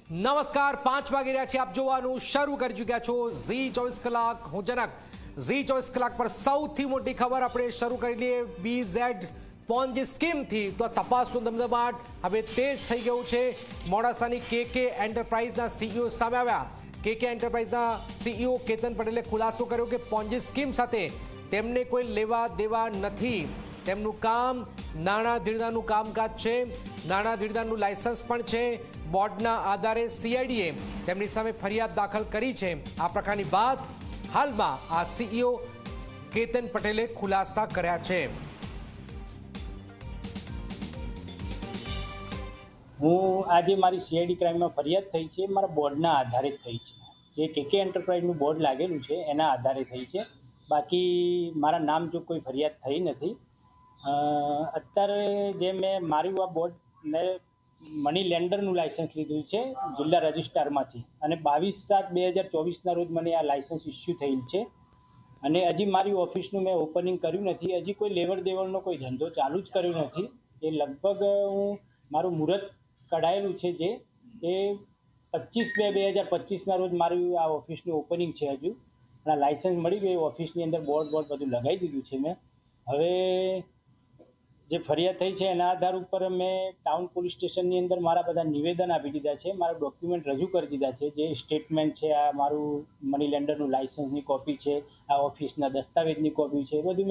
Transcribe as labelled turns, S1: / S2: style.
S1: નમસ્કાર 5 વાગી રહ્યા છે. આપ જોવાનું શરૂ કરી ચૂક્યા છો ઝી 24 કલાક. હું જનક. ઝી 24 કલાક પર સૌથી મોટી ખબર આપણે શરૂ કરી લઈએ BZ પોન્જી સ્કીમથી. તો તપાસનો ધમધમાટ હવે તેજ થઈ ગયું છે. મોડાસાની KK એન્ટરપ્રાઇઝના CEO સામે આવ્યા. KK એન્ટરપ્રાઇઝના CEO કેતન પટેલે ખુલાસો કર્યો કે પોન્જી સ્કીમ સાથે તેમને કોઈ લેવા દેવા નથી. તેમનું કામ નાણાં ધીરદાનું કામકાજ છે. નાણાં ધીરદાનું લાયસન્સ પણ છે. બોર્ડના આધારે CIDએ તેમની સામે ફરિયાદ દાખલ કરી છે. આ પ્રકારની વાત હાલમાં આ CEO કેતન પટેલે ખુલાસા કર્યા છે.
S2: હું આજે મારી CID ક્રાઇમમાં ફરિયાદ થઈ છે, મારા બોર્ડના આધારે જ થઈ છે. જે KK એન્ટરપ્રાઇઝનું બોર્ડ લાગેલું છે એના આધારે થઈ છે. બાકી મારા નામ જો કોઈ ફરિયાદ થઈ નથી. અત્યારે જે મેં મારું આ બોર્ડને મની લેન્ડરનું લાયસન્સ લીધું છે જિલ્લા રજિસ્ટ્રારમાંથી, અને 22/7/2024ના રોજ મને આ લાયસન્સ ઇસ્યુ થયેલ છે. અને હજી મારી ઓફિસનું મેં ઓપનિંગ કર્યું નથી. હજી કોઈ લેવડ દેવડનો કોઈ ધંધો ચાલુ જ કર્યો નથી. એ લગભગ હું મારું મુહૂર્ત કઢાયેલું છે જે એ 25/2/2025ના રોજ મારું આ ઓફિસનું ઓપનિંગ છે. હજુ અને લાયસન્સ મળી ગયું. ઓફિસની અંદર બોર્ડ બધું લગાવી દીધું છે મેં. હવે જે ફરિયાદ થઈ છે એના આધાર ઉપર મેં ટાઉન પોલીસ સ્ટેશનની અંદર મારા બધા નિવેદન આપી દીધા છે, મારા ડોક્યુમેન્ટ રજૂ કરી દીધા છે. જે સ્ટેટમેન્ટ છે, આ મારું મની લેન્ડરનું લાયસન્સની કોપી છે, આ ઓફિસના દસ્તાવેજની કોપી છે, એ બધું